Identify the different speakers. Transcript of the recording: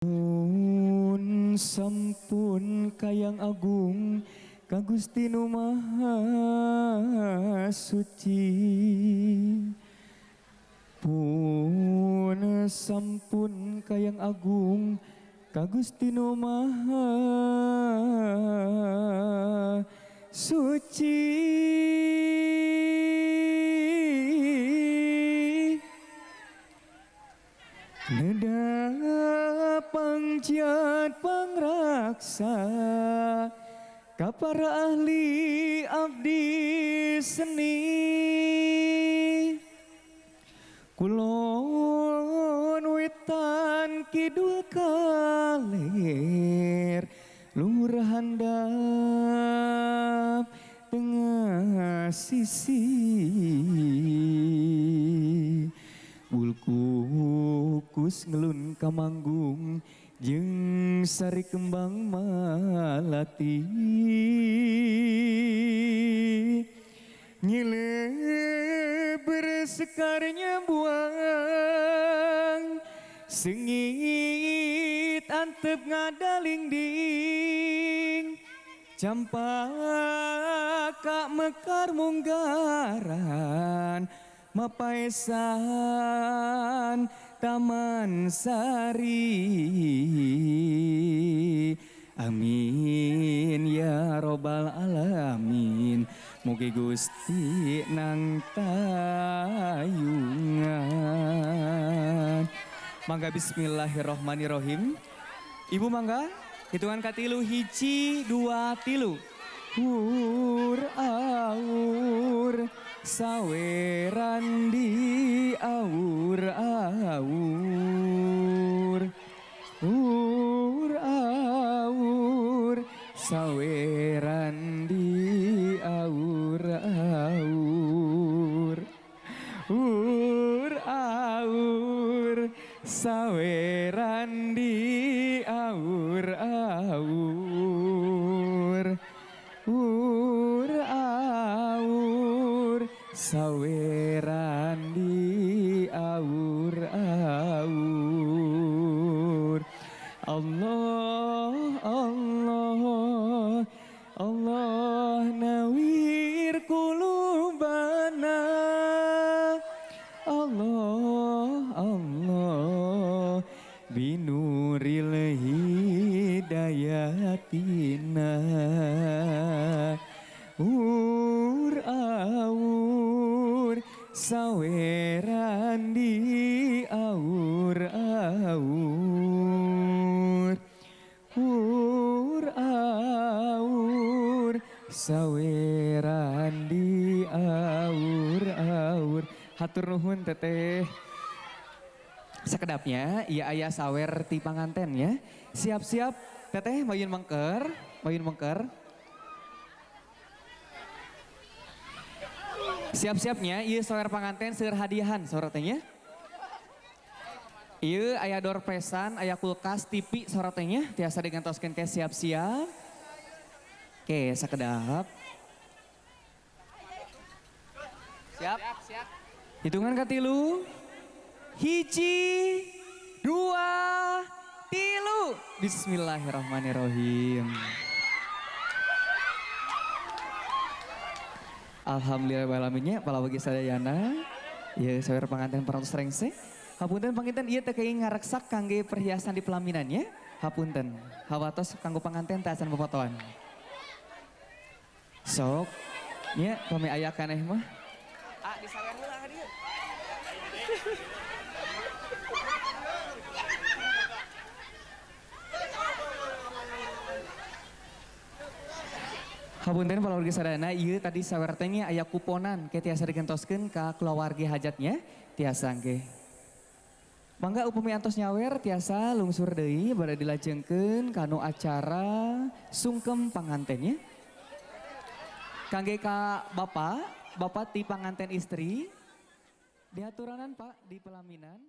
Speaker 1: Nun sampun kayang agung ka Gusti Nu Maha Suci. Pun sampun kayang agung ka Gusti Nu Maha Suci. Neda pangjat pangraksa ka para ahli abdi seni. Kulon wetan kidul kaler luhur handap tengah sisi. Bulkukus ngelun kamanggung jeung sari kembang malati. Nyile bersekarnya buang sengit antep ngadalingding. Campaka mekar munggaran mapaesan Taman Sari. Amin ya robbal alamin. Mugi Gusti nang tayungan. Mangga bismillahirrohmanirrohim. Ibu mangga hitungan katilu hiji dua tilu. Hur aur saweran di aur aur. Hur aur saweran di aur aur. Hur aur saweran di aur aur. Hur aur saweran di aur aur. Allah Allah Allah nawir kulubana. Allah Allah binuril hidayatina. Ur aur saweran di aur aur. Ur aur saweran di aur aur. Hatur nuhun teteh. Sekedapnya iya ayah sawer ti panganten ya. Siap-siap teteh mayun mengker, mayun mengker. Siap-siapnya iya sawer panganten seueur hadiahan sorotenya. Iya ayah dorpesan, ayah kulkas, TV sorotenya tiasa digantoskeun ke siap-siap. Oke, sakedap. Siap? Siap. Hitungan katilu. Hiji, dua, tilu. Bismillahirrahmanirrahim. Alhamdulillahirrahmanirrahim. Pala bagi sadayana. Ya sawer panganten parantos rengse. Hapunten panginten ieu teh kenging ngareksak kangge perhiasan di pelaminannya. Hapunten. Hawatos kanggo panganten teh asan pepotoan. Sok. Nya pami aya kaneh mah. Ah disawer heula hadieu. Hapunten palargi sadayana ieu tadi sawer teh nya aya kuponan ke tiasa digentoskeun ka kulawargi hajatnya tiasa ge. Mangga upami antos nyawer tiasa lungsur deui bade dilajengkeun kanu acara sungkem pangantennya. Kangge ka bapak ti panganten istri diaturanan Pak di pelaminan.